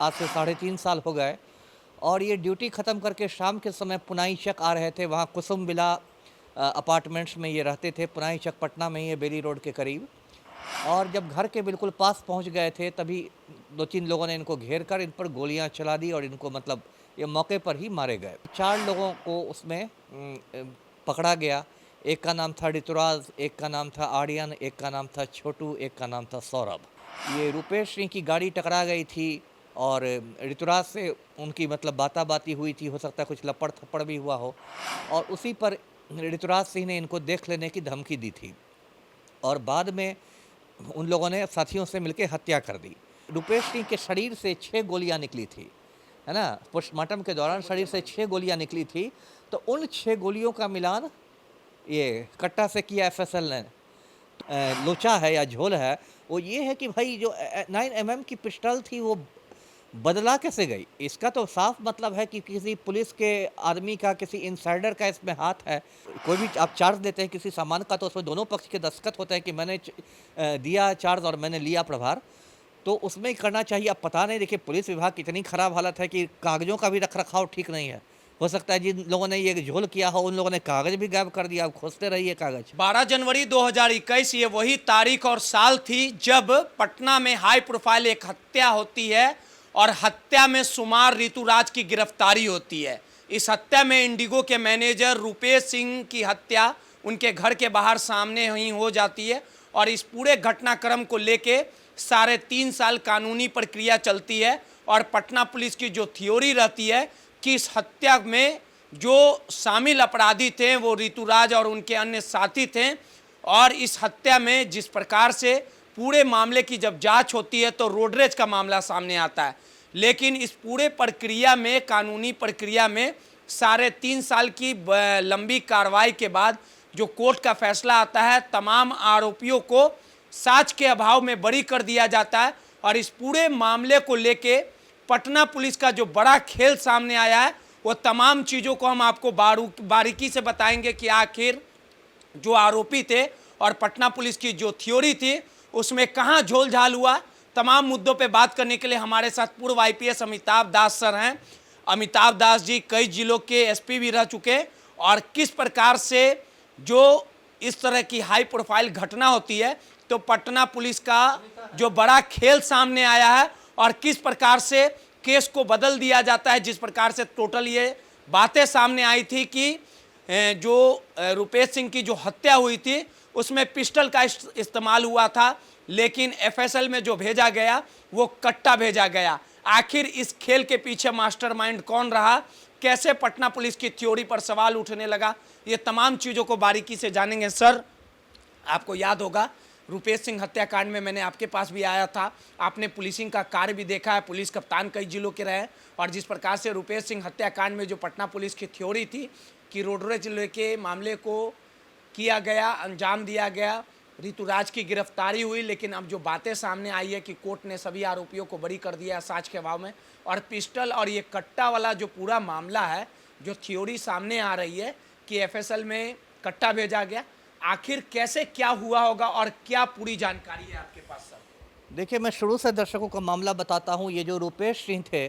आज से 3.5 साल हो गए और ये ड्यूटी ख़त्म करके शाम के समय पुनाईचक आ रहे थे। वहाँ कुसुम विला अपार्टमेंट्स में ये रहते थे। पुनाईचक पटना में ही है, बेली रोड के करीब। और जब घर के बिल्कुल पास पहुंच गए थे तभी 2-3 लोगों ने इनको घेर कर इन पर गोलियां चला दी और इनको मतलब ये मौके पर ही मारे गए। 4 लोगों को उसमें पकड़ा गया। एक का नाम था ऋतुराज, एक का नाम था आर्यन, एक का नाम था छोटू, एक का नाम था सौरभ। ये रुपेश सिंह की गाड़ी टकरा गई थी और ऋतुराज से उनकी मतलब बाताबाती हुई थी। हो सकता है कुछ लपड़ थप्पड़ भी हुआ हो और उसी पर ऋतुराज सिंह ने इनको देख लेने की धमकी दी थी और बाद में उन लोगों ने साथियों से मिलकर हत्या कर दी। रुपेश सिंह के शरीर से 6 गोलियां निकली थी, है ना। पोस्टमार्टम के दौरान शरीर से 6 गोलियां निकली थी। तो उन 6 गोलियों का मिलान ये कट्टा से किया एफएसएल ने। लोचा है या झोल है वो ये है कि भाई जो 9mm की पिस्टल थी वो बदला कैसे गई। इसका तो साफ मतलब है कि किसी पुलिस के आदमी का, किसी इनसाइडर का इसमें हाथ है। कोई भी आप चार्ज देते हैं किसी सामान का तो उसमें दोनों पक्ष के दस्तखत होते हैं कि मैंने दिया चार्ज और मैंने लिया प्रभार, तो उसमें ही करना चाहिए। अब पता नहीं, देखिए पुलिस विभाग की इतनी खराब हालत है कि कागजों का भी रख रखाव ठीक नहीं है। हो सकता है जिन लोगों ने ये झोल किया हो उन लोगों ने कागज भी गायब कर दिया। अब खोजते रहिए कागज। 12 जनवरी 2021 ये वही तारीख और साल थी जब पटना में हाई प्रोफाइल एक हत्या होती है और हत्या में शुमार ऋतुराज की गिरफ्तारी होती है। इस हत्या में इंडिगो के मैनेजर रुपेश सिंह की हत्या उनके घर के बाहर सामने ही हो जाती है और इस पूरे घटनाक्रम को लेके 3.5 साल कानूनी प्रक्रिया चलती है और पटना पुलिस की जो थ्योरी रहती है कि इस हत्या में जो शामिल अपराधी थे वो ऋतुराज और उनके अन्य साथी थे और इस हत्या में जिस प्रकार से पूरे मामले की जब जांच होती है तो रोडरेज का मामला सामने आता है। लेकिन इस पूरे प्रक्रिया में, कानूनी प्रक्रिया में 3.5 साल की लंबी कार्रवाई के बाद जो कोर्ट का फैसला आता है, तमाम आरोपियों को साक्ष्य के अभाव में बरी कर दिया जाता है और इस पूरे मामले को लेके पटना पुलिस का जो बड़ा खेल सामने आया है वो तमाम चीज़ों को हम आपको बारीकी से बताएंगे कि आखिर जो आरोपी थे और पटना पुलिस की जो थ्योरी थी उसमें कहाँ झोल-झाल हुआ। तमाम मुद्दों पे बात करने के लिए हमारे साथ पूर्व आईपीएस अमिताभ दास सर हैं। अमिताभ दास जी कई जिलों के एसपी भी रह चुके और किस प्रकार से जो इस तरह की हाई प्रोफाइल घटना होती है तो पटना पुलिस का जो बड़ा खेल सामने आया है और किस प्रकार से केस को बदल दिया जाता है। जिस प्रकार से टोटल ये बातें सामने आई थी कि जो रुपेश सिंह की जो हत्या हुई थी उसमें पिस्टल का इस्तेमाल हुआ था, लेकिन एफएसएल में जो भेजा गया वो कट्टा भेजा गया। आखिर इस खेल के पीछे मास्टरमाइंड कौन रहा, कैसे पटना पुलिस की थ्योरी पर सवाल उठने लगा, ये तमाम चीज़ों को बारीकी से जानेंगे। सर, आपको याद होगा रुपेश सिंह हत्याकांड में मैंने आपके पास भी आया था, आपने पुलिसिंग का कार्य भी देखा है, पुलिस कप्तान कई जिलों के रहे और जिस प्रकार से रुपेश सिंह हत्याकांड में जो पटना पुलिस की थ्योरी थी कि रोडरेज लेके मामले को किया गया, अंजाम दिया गया, ऋतुराज की गिरफ्तारी हुई, लेकिन अब जो बातें सामने आई है कि कोर्ट ने सभी आरोपियों को बरी कर दिया साक्ष्य के अभाव में और पिस्टल और ये कट्टा वाला जो पूरा मामला है, जो थ्योरी सामने आ रही है कि एफएसएल में कट्टा भेजा गया, आखिर कैसे क्या हुआ होगा और क्या पूरी जानकारी है आपके पास सर? देखिए, मैं शुरू से दर्शकों को मामला बताता हूँ। ये जो रुपेश सिंह थे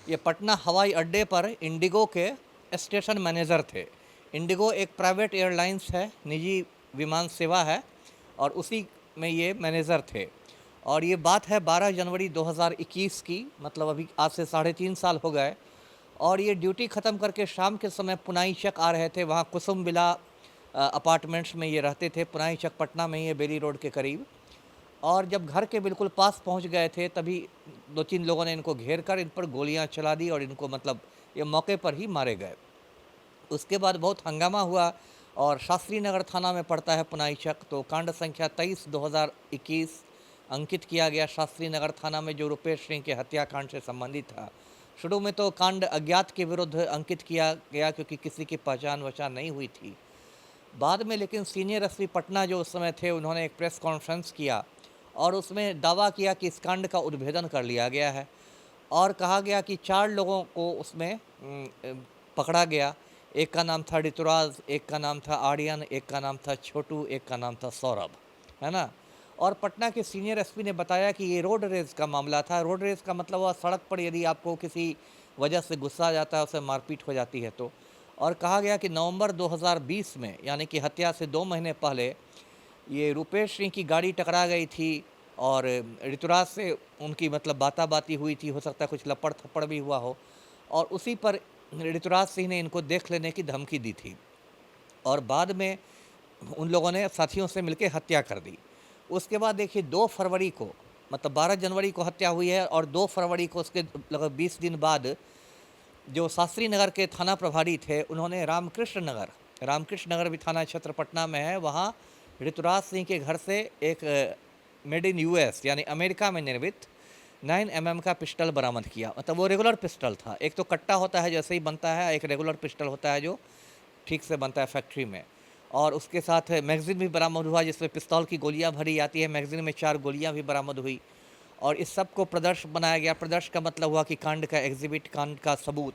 ये पटना हवाई अड्डे पर इंडिगो के स्टेशन मैनेजर थे। इंडिगो एक प्राइवेट एयरलाइंस है, निजी विमान सेवा है और उसी में ये मैनेजर थे। और ये बात है 12 जनवरी 2021 की, मतलब अभी आज से 3.5 साल हो गए और ये ड्यूटी ख़त्म करके शाम के समय पुनाईचक आ रहे थे। वहाँ कुसुम विला अपार्टमेंट्स में ये रहते थे। पुनाईचक पटना में ही है, बेली रोड के करीब। और जब घर के बिल्कुल पास पहुंच गए थे तभी 2-3 लोगों ने इनको घेर कर इन पर गोलियां चला दी और इनको मतलब ये मौके पर ही मारे गए। उसके बाद बहुत हंगामा हुआ और शास्त्री नगर थाना में पड़ता है पुनाईचक, तो कांड संख्या 23/2021 अंकित किया गया शास्त्री नगर थाना में जो रुपेश सिंह के हत्याकांड से संबंधित था। शुरू में तो कांड अज्ञात के विरुद्ध अंकित किया गया क्योंकि किसी की पहचान वहचान नहीं हुई थी। बाद में लेकिन सीनियर एसपी पटना जो उस समय थे उन्होंने एक प्रेस कॉन्फ्रेंस किया और उसमें दावा किया कि इस कांड का उद्भेदन कर लिया गया है और कहा गया कि 4 लोगों को उसमें पकड़ा गया। एक का नाम था ऋतुराज, एक का नाम था आर्यन, एक का नाम था छोटू, एक का नाम था सौरभ, है ना। और पटना के सीनियर एसपी ने बताया कि ये रोड रेज का मामला था। रोड रेज का मतलब हुआ सड़क पर यदि आपको किसी वजह से गुस्सा आ जाता है, उससे मारपीट हो जाती है तो। और कहा गया कि नवंबर 2020 में, यानी कि हत्या से 2 महीने पहले, ये रूपेश सिंह की गाड़ी टकरा गई थी और ऋतुराज से उनकी मतलब बाता-बाती हुई थी, हो सकता है कुछ लपड़-थप्पड़ भी हुआ हो, और उसी पर ऋतुराज सिंह ने इनको देख लेने की धमकी दी थी और बाद में उन लोगों ने साथियों से मिलकर हत्या कर दी। उसके बाद देखिए 2 फरवरी को, मतलब 12 जनवरी को हत्या हुई है और 2 फरवरी को उसके लगभग 20 दिन बाद जो शास्त्री नगर के थाना प्रभारी थे, उन्होंने रामकृष्ण नगर भी थाना क्षेत्र पटना में है, वहाँ ऋतुराज सिंह के घर से एक मेड इन यूएस यानी अमेरिका में निर्मित 9 mm का पिस्टल बरामद किया। मतलब वो रेगुलर पिस्टल था। एक तो कट्टा होता है जैसे ही बनता है, एक रेगुलर पिस्टल होता है जो ठीक से बनता है फैक्ट्री में, और उसके साथ मैगज़ीन भी बरामद हुआ जिसमें पिस्तौल की गोलियां भरी जाती है। मैगज़ीन में 4 गोलियां भी बरामद हुई और इस सब को प्रदर्श बनाया गया। प्रदर्श का मतलब हुआ कि कांड का एग्जिबिट, कांड का सबूत।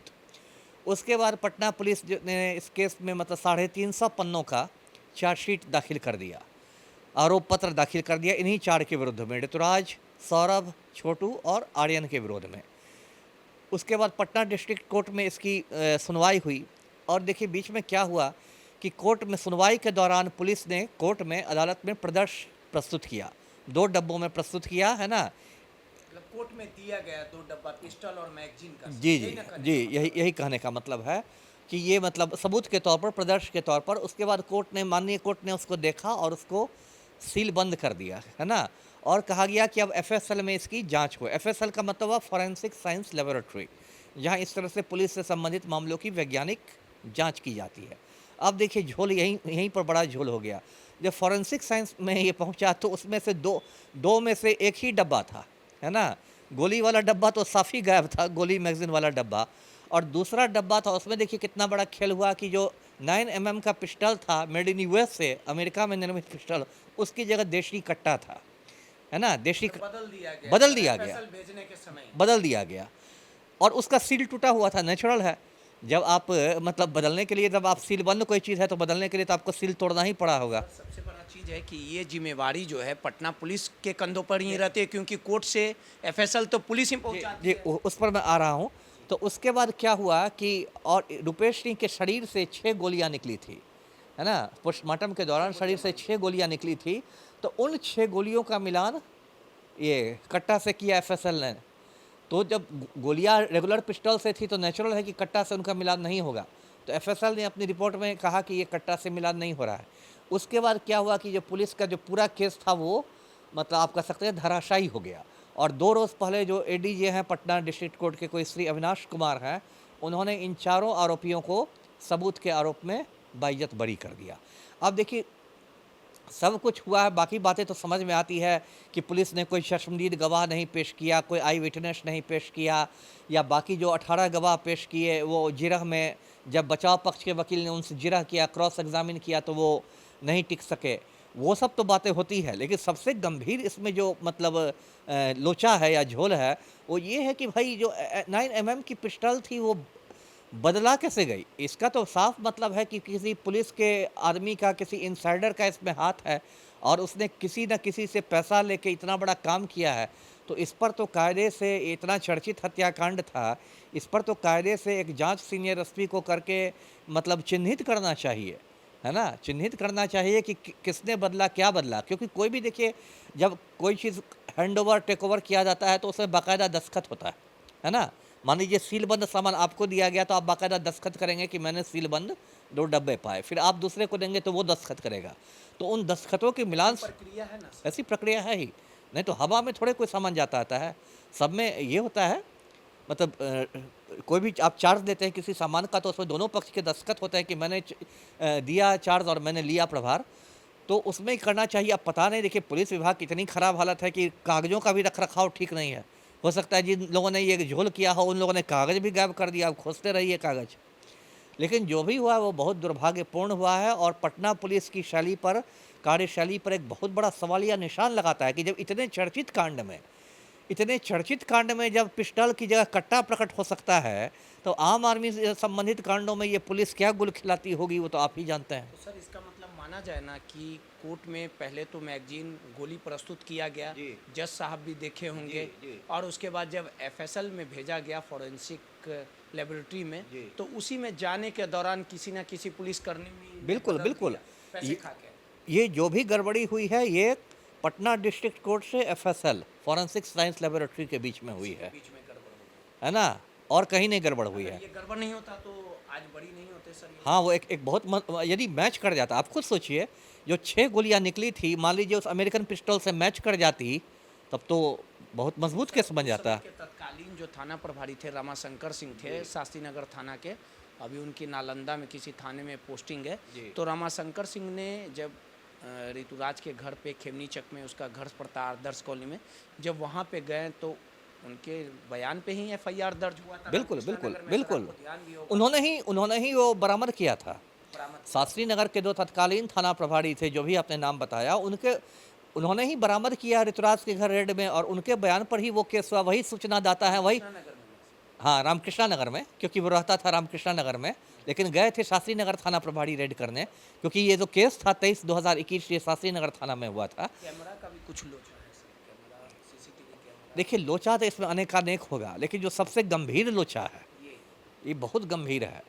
उसके बाद पटना पुलिस ने इस केस में मतलब 350 पन्नों का चार्जशीट दाखिल कर दिया, आरोप पत्र दाखिल कर दिया इन्हीं 4 के विरुद्ध में, ऋतुराज, सौरभ, छोटू और आर्यन के विरोध में। उसके बाद पटना डिस्ट्रिक्ट कोर्ट में इसकी सुनवाई हुई और देखिए बीच में क्या हुआ कि कोर्ट में सुनवाई के दौरान पुलिस ने कोर्ट में, अदालत में प्रदर्श प्रस्तुत किया, 2 डब्बों में प्रस्तुत किया, है ना। मतलब कोर्ट में दिया गया 2 डब्बा पिस्टल और मैगजीन का। जी जी जी, यही कहने का मतलब है कि ये मतलब सबूत के तौर पर, प्रदर्श के तौर पर। उसके बाद कोर्ट ने, माननीय कोर्ट ने उसको देखा और उसको सील बंद कर दिया, है ना, और कहा गया कि अब एफएसएल में इसकी जांच हो। एफएसएल का मतलब हुआ फॉरेंसिक साइंस लेबोरेटरी, जहां इस तरह से पुलिस से संबंधित मामलों की वैज्ञानिक जांच की जाती है। अब देखिए झोल यहीं पर बड़ा झोल हो गया। जब फॉरेंसिक साइंस में ये पहुंचा तो उसमें से दो में से एक ही डब्बा था, है ना। गोली वाला डब्बा तो साफ़ ही गायब था, गोली मैगज़ीन वाला डब्बा, और दूसरा डब्बा था उसमें देखिए कितना बड़ा खेल हुआ कि जो 9 mm का पिस्टल था, मेड इन यूएस से, अमेरिका में निर्मित पिस्टल, उसकी जगह देशी कट्टा था, है ना। देशी बदल दिया गया, बदल दिया गया, भेजने के समय बदल दिया गया और उसका सील टूटा हुआ था। नेचुरल है, जब आप मतलब बदलने के लिए, जब आप सील बंद कोई चीज़ है तो बदलने के लिए तो आपको सील तोड़ना ही पड़ा होगा। सबसे बड़ा चीज़ है कि ये जिम्मेवारी जो है पटना पुलिस के कंधों पर ही रहती है, क्योंकि कोर्ट से एफएसएल तो पुलिस ही पहुंचाती है। उस पर मैं आ रहा हूँ। तो उसके बाद क्या हुआ कि और रूपेश सिंह के शरीर से 6 गोलियां निकली थी, है ना। पोस्टमार्टम के दौरान शरीर से 6 गोलियां निकली थी। तो उन 6 गोलियों का मिलान ये कट्टा से किया एफएसएल ने। तो जब गोलियां रेगुलर पिस्टल से थी तो नेचुरल है कि कट्टा से उनका मिलान नहीं होगा। तो एफएसएल ने अपनी रिपोर्ट में कहा कि ये कट्टा से मिलान नहीं हो रहा है। उसके बाद क्या हुआ कि जो पुलिस का जो पूरा केस था वो मतलब आप कह सकते हैं धराशायी हो गया। और 2 रोज़ पहले जो एडीजे हैं पटना डिस्ट्रिक्ट कोर्ट के, कोई श्री अविनाश कुमार हैं, उन्होंने इन चारों आरोपियों को सबूत के आरोप में बाइज्जत बरी कर दिया। अब देखिए सब कुछ हुआ है, बाकी बातें तो समझ में आती है कि पुलिस ने कोई शर्मदीद गवाह नहीं पेश किया, कोई आई विटनेस नहीं पेश किया, या बाकी जो 18 गवाह पेश किए वो जिरह में, जब बचाव पक्ष के वकील ने उनसे जिरह किया, क्रॉस एग्जामिन किया तो वो नहीं टिक सके। वो सब तो बातें होती है, लेकिन सबसे गंभीर इसमें जो मतलब लोचा है या झोल है वो ये है कि भाई जो 9 mm की पिस्टल थी वो बदला कैसे गई। इसका तो साफ मतलब है कि किसी पुलिस के आदमी का, किसी इनसाइडर का इसमें हाथ है और उसने किसी न किसी से पैसा लेके इतना बड़ा काम किया है। तो इस पर तो कायदे से, इतना चर्चित हत्याकांड था, इस पर तो कायदे से एक जांच सीनियर एसपी को करके मतलब चिन्हित करना चाहिए, है ना। चिन्हित करना चाहिए कि किसने बदला, क्या बदला। क्योंकि कोई भी देखिए जब कोई चीज़ हैंड ओवर, टेक ओवर किया जाता है तो उसमें बाकायदा दस्तखत होता है ना। मान लीजिए सीलबंद सामान आपको दिया गया तो आप बाकायदा दस्तखत करेंगे कि मैंने सीलबंद 2 डब्बे पाए, फिर आप दूसरे को देंगे तो वो दस्तखत करेगा। तो उन दस्तखतों के मिलान, प्रक्रिया है ना, ऐसी प्रक्रिया है ही, नहीं तो हवा में थोड़े कोई सामान जाता आता है। सब में ये होता है, मतलब कोई भी आप चार्ज देते हैं किसी सामान का तो उसमें दोनों पक्ष के दस्तखत होते हैं कि मैंने दिया चार्ज और मैंने लिया प्रभार, तो उसमें करना चाहिए। अब पता नहीं, देखिए पुलिस विभाग की इतनी ख़राब हालत है कि कागज़ों का भी रख रखाव ठीक नहीं है। हो सकता है जिन लोगों ने ये झोल किया हो उन लोगों ने कागज़ भी गायब कर दिया, अब खोजते रहिए कागज़। लेकिन जो भी हुआ वो बहुत दुर्भाग्यपूर्ण हुआ है और पटना पुलिस की शैली पर, कार्यशैली पर एक बहुत बड़ा सवालिया निशान लगाता है कि जब इतने चर्चित कांड में जब पिस्टल की जगह कट्टा प्रकट हो सकता है तो आम आदमी से संबंधित कांडों में ये पुलिस क्या गुल खिलाती होगी वो तो आप ही जानते हैं। तो सर इसका मतलब माना जाए ना कि कोर्ट में पहले तो मैगजीन गोली प्रस्तुत किया गया, जी। जज साहब भी देखे होंगे, जी। और उसके बाद जब एफएसएल में भेजा गया फॉरेंसिक लेबोरेटरी में, जी। तो उसी में जाने के दौरान किसी ना किसी पुलिसकर्मी ने बिल्कुल, बदल बिल्कुल। दिया, पैसे ये खा के। ये जो भी गड़बड़ी हुई है, ये पटना डिस्ट्रिक्ट कोर्ट से एफएसएल फॉरेंसिक साइंस लेबोरेटरी के बीच में हुई है बीच में गड़बड़ हो गई। है ना? और कहीं नहीं गड़बड़ हुई अगर है। ये गड़बड़ नहीं होता तो आज बड़ी नहीं होते सर ये। हाँ, वो एक बहुत यदि मैच कर जाता, आप खुद सोचिए, जो 6 गोलियाँ निकली थी, मान लीजिए उस अमेरिकन पिस्टल से मैच कर जाती, तब तो बहुत मजबूत केस बन उस जाता। समय के तत्कालीन जो थाना प्रभारी थे रमाशंकर सिंह थे, शास्त्री नगर थाना के, अभी उनकी नालंदा में किसी थाने में पोस्टिंग है। जी। तो रमाशंकर सिंह ने जब ऋतुराज के घर पे खेमनी चक में उसका घर पड़ता आदर्श कॉलोनी में, जब वहाँ पे गए तो उनके बयान पे ही एफआईआर दर्ज हुआ था। बिल्कुल, रामकृष्ण बिल्कुल, नगर में, सर, बिल्कुल। आपको ध्यान भी होगा, उन्होंने ही वो बरामद किया था। बरामद शास्त्री नगर के 2 तत्कालीन थाना प्रभारी थे, जो भी आपने नाम बताया, उन्होंने ही बरामद किया ऋतुराज के घर रेड में, और उनके बयान पर ही वो केस हुआ। वही सूचना दाता है, वही। कृष्णा नगर में। हाँ, रामकृष्णा नगर में, क्योंकि वो रहता था रामकृष्णा नगर में, लेकिन गए थे शास्त्री नगर थाना प्रभारी रेड करने, क्योंकि ये जो केस था 23/2021 ये शास्त्री नगर थाना में हुआ था। कैमरा का भी कुछ लोचा है सर, कैमरा, सीसीटीवी कैमरा, देखिए, लोचा तो इसमें अनेकानेक होगा, लेकिन जो सबसे गंभीर लोचा है, ये ये बहुत गंभीर है।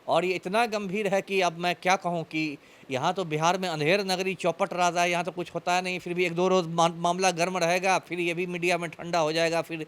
और ये इतना गंभीर है कि अब मैं क्या कहूँ कि यहाँ तो बिहार में अंधेर नगरी चौपट राजा है, यहाँ तो कुछ होता नहीं, फिर भी 1-2 रोज़ मामला गर्म रहेगा, फिर ये भी मीडिया में ठंडा हो जाएगा, फिर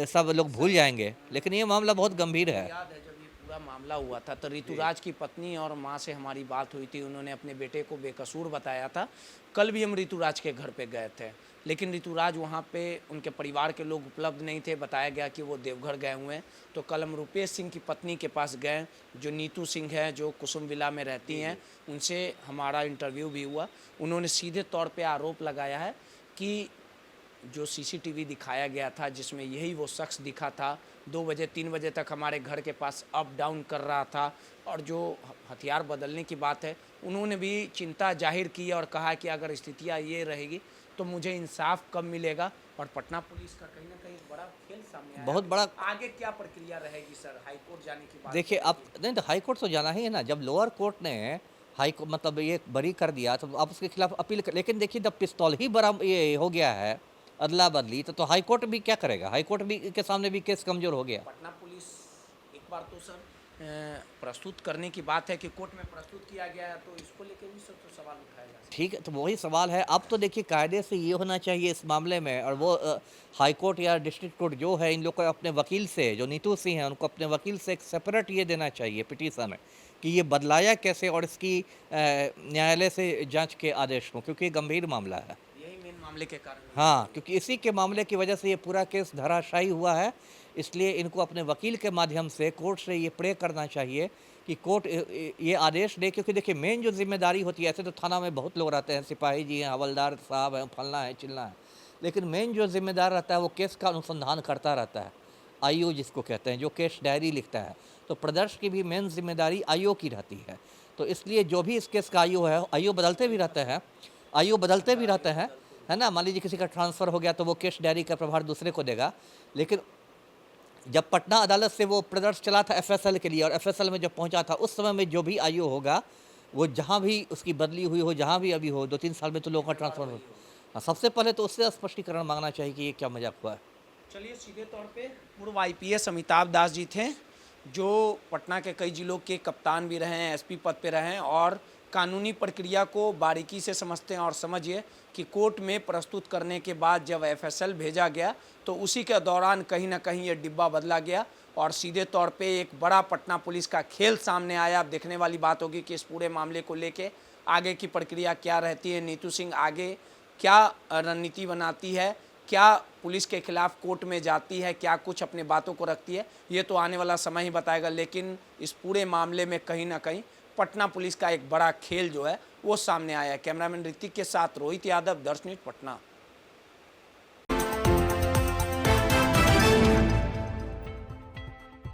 सब लोग भूल जाएंगे। लेकिन ये मामला बहुत गंभीर है। याद है जब ये पूरा मामला हुआ था तो ऋतुराज की पत्नी और माँ से हमारी बात हुई थी, उन्होंने अपने बेटे को बेकसूर बताया था। कल भी हम ऋतुराज के घर पे गए थे, लेकिन ऋतुराज वहाँ पे उनके परिवार के लोग उपलब्ध नहीं थे, बताया गया कि वो देवघर गए हुए हैं। तो कल हम रुपेश सिंह की पत्नी के पास गए, जो नीतू सिंह है, जो कुसुम विला में रहती हैं, उनसे हमारा इंटरव्यू भी हुआ। उन्होंने सीधे तौर पे आरोप लगाया है कि जो सीसीटीवी दिखाया गया था, जिसमें यही वो शख्स दिखा था, 2 बजे 3 बजे तक हमारे घर के पास अप डाउन कर रहा था, और जो हथियार बदलने की बात है, उन्होंने भी चिंता जाहिर की और कहा कि अगर स्थितियाँ ये रहेगी तो मुझे इंसाफ कब मिलेगा। और पटना पुलिस का कहीं ना कहीं बड़ा खेल सामने आया। बहुत बड़ा। आगे क्या प्रक्रिया रहेगी सर, हाईकोर्ट जाने की बात? देखिए, अब नहीं तो हाई कोर्ट तो जाना ही है ना। जब लोअर कोर्ट ने मतलब ये बरी कर दिया, तो आप उसके खिलाफ अपील कर, लेकिन देखिए, जब पिस्तौल ही बरा ये हो गया है, अदला बदली, तो हाई कोर्ट भी क्या करेगा? हाई कोर्ट भी के सामने भी केस कमजोर हो गया। पटना पुलिस एक बार तो सर प्रस्तुत करने की बात है कि कोर्ट में प्रस्तुत किया गया है, तो इसको लेकर भी सर तो सवाल उठाया जा सकता है। ठीक है, तो वही सवाल है। अब तो देखिए, कायदे से ये होना चाहिए इस मामले में, और वो हाई कोर्ट या डिस्ट्रिक्ट कोर्ट जो है, इन लोग को अपने वकील से, जो नीतू सिंह हैं, उनको अपने वकील से एक सेपरेट ये देना चाहिए पिटीशन में, कि ये बदलाया कैसे, और इसकी न्यायालय से जांच के आदेश हो, क्योंकि ये गंभीर मामला है। यही मेन मामले के कारण। हाँ, क्योंकि इसी के मामले की वजह से ये पूरा केस धराशायी हुआ है। इसलिए इनको अपने वकील के माध्यम से कोर्ट से ये प्रे करना चाहिए कि कोर्ट ये आदेश दे, क्योंकि देखिए, मेन जो जिम्मेदारी होती है, ऐसे तो थाना में बहुत लोग रहते हैं, सिपाही जी हैं, हवलदार साहब हैं, फलना है चिलना है, लेकिन मेन जो जिम्मेदार रहता है वो केस का अनुसंधान करता रहता है, आईओ जिसको कहते हैं, जो केस डायरी लिखता है। तो प्रदर्श की भी मेन जिम्मेदारी आईओ की रहती है। तो इसलिए जो भी इस केस का आईओ है, आईओ बदलते भी रहते हैं, है ना। मान लीजिए किसी का ट्रांसफ़र हो गया, तो वो केस डायरी का प्रभार दूसरे को देगा। लेकिन जब पटना अदालत से वो प्रदर्श चला था एफएसएल के लिए, और एफएसएल में जब पहुंचा था, उस समय में जो भी आईओ होगा, वो जहां भी उसकी बदली हुई हो, जहां भी अभी हो, 2-3 साल में तो लोगों का ट्रांसफर हो। हाँ, सबसे पहले तो उससे स्पष्टीकरण मांगना चाहिए कि ये क्या मजाक हुआ है। चलिए, सीधे तौर पे पूर्व आईपीएस अमिताभ दास जी थे, जो पटना के कई जिलों के कप्तान भी रहे हैं, एसपी पद पे रहे हैं, और कानूनी प्रक्रिया को बारीकी से समझते हैं। और समझिए कि कोर्ट में प्रस्तुत करने के बाद जब एफएसएल भेजा गया, तो उसी के दौरान कहीं ना कहीं ये डिब्बा बदला गया, और सीधे तौर पे एक बड़ा पटना पुलिस का खेल सामने आया। अब देखने वाली बात होगी कि इस पूरे मामले को लेके आगे की प्रक्रिया क्या रहती है, नीतू सिंह आगे क्या रणनीति बनाती है, क्या पुलिस के खिलाफ कोर्ट में जाती है, क्या कुछ अपने बातों को रखती है, ये तो आने वाला समय ही बताएगा। लेकिन इस पूरे मामले में कहीं ना कहीं पटना पुलिस का एक बड़ा खेल जो है वो सामने आया है। कैमरामैन ऋतिक के साथ रोहित यादव, दर्श न्यूज़, पटना।